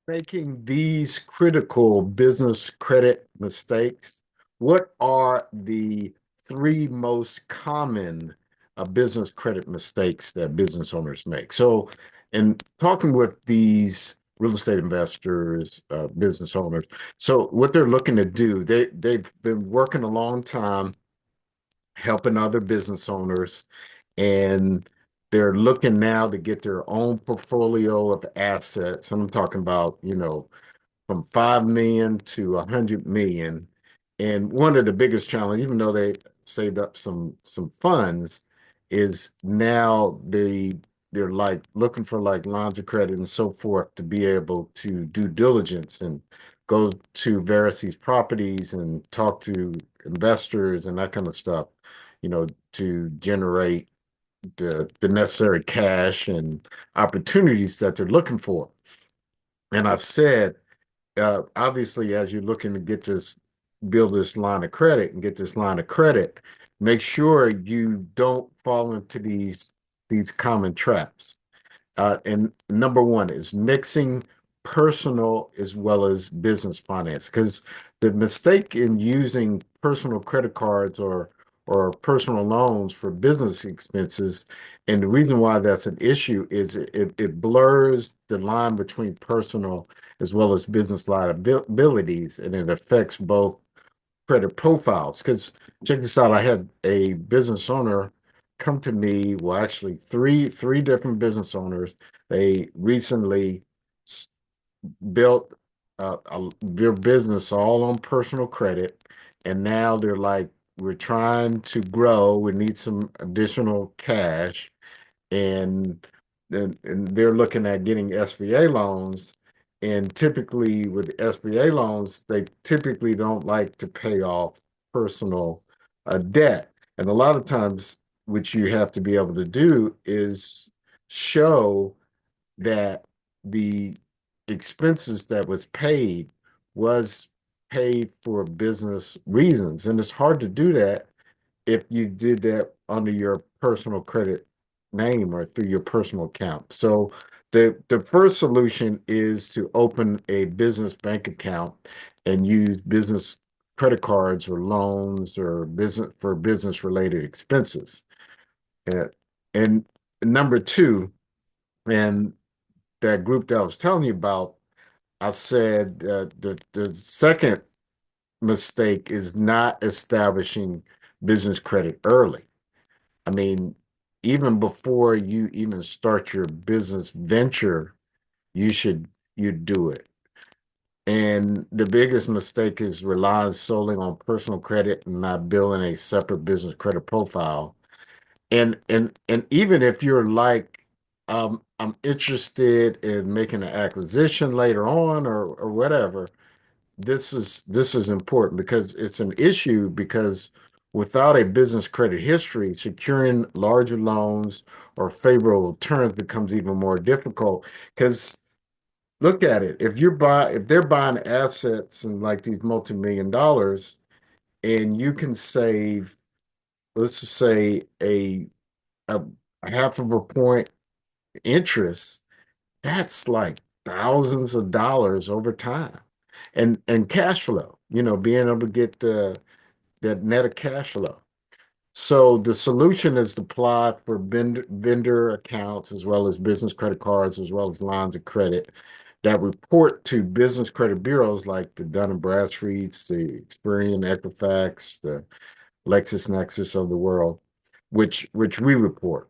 Making these critical business credit mistakes, what are the three most common business credit mistakes that business owners make? So, in talking with these real estate investors, business owners, so what they're looking to do, they've been working a long time helping other business owners, and they're looking now to get their own portfolio of assets. I'm talking about, from 5 million to 100 million. And one of the biggest challenges, even though they saved up some funds, is now they're like looking for like lines of credit and so forth to be able to do diligence and go to various these properties and talk to investors and that kind of stuff, to generate the necessary cash and opportunities that they're looking for. And I said, obviously, as you're looking to build this line of credit and get this line of credit, make sure you don't fall into these common traps. And number one is mixing personal as well as business finance, because the mistake in using personal credit cards or personal loans for business expenses, and the reason why that's an issue is it blurs the line between personal as well as business liabilities, and it affects both credit profiles. Because check this out, I had a business owner come to me. Well, actually, three different business owners. They recently s- built their business all on personal credit, and now they're like, we're trying to grow. We need some additional cash, and and they're looking at getting SBA loans. And typically with SBA loans, they typically don't like to pay off personal debt. And a lot of times, what you have to be able to do is show that the expenses that was was paid for business reasons. And it's hard to do that if you did that under your personal credit name or through your personal account. So the first solution is to open a business bank account and use business credit cards or loans or business related expenses. And, and number two, and that group that I was telling you about, I said the second mistake is not establishing business credit early. I mean, even before you even start your business venture, you should you do it. And the biggest mistake is relying solely on personal credit and not building a separate business credit profile. And even if you're like, I'm interested in making an acquisition later on or whatever, this is important because it's an issue because without a business credit history, securing larger loans or favorable terms becomes even more difficult. Because look at it, if they're buying assets and like these multi-million dollars, and you can save, let's just say a, a half of a point interest, that's like thousands of dollars over time. And cash flow, being able to get that net of cash flow. So the solution is to apply for vendor accounts as well as business credit cards as well as lines of credit that report to business credit bureaus like the Dun& and Bradstreets, the Experian, Equifax, the LexisNexis of the world, which we report.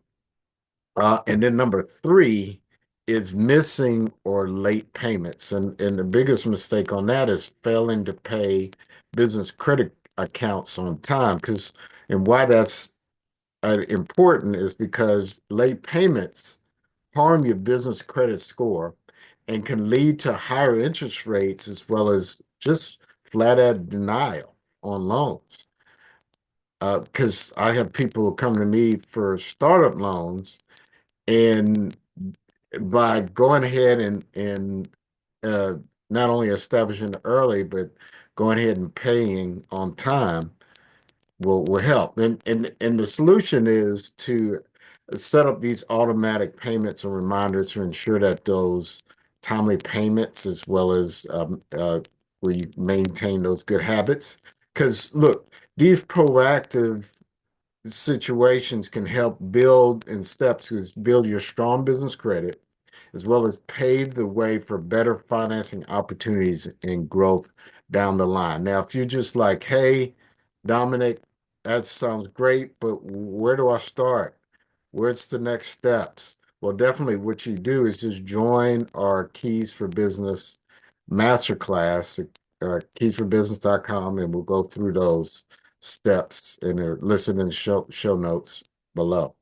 And then number three is missing or late payments. And the biggest mistake on that is failing to pay business credit accounts on time. And why that's important is because late payments harm your business credit score and can lead to higher interest rates as well as just flat out denial on loans. Because I have people come to me for startup loans, and by going ahead and uh, not only establishing early, but going ahead and paying on time will help. And the solution is to set up these automatic payments and reminders to ensure that those timely payments as well as where you maintain those good habits. Because look, these proactive situations can help build in steps to build your strong business credit as well as pave the way for better financing opportunities and growth down the line. Now, if you're just like, hey, Dominic, that sounds great, but where do I start? Where's the next steps? Well, definitely what you do is just join our Keys for Business masterclass, keysforbusiness.com, and we'll go through those steps and they're listed in the show notes below.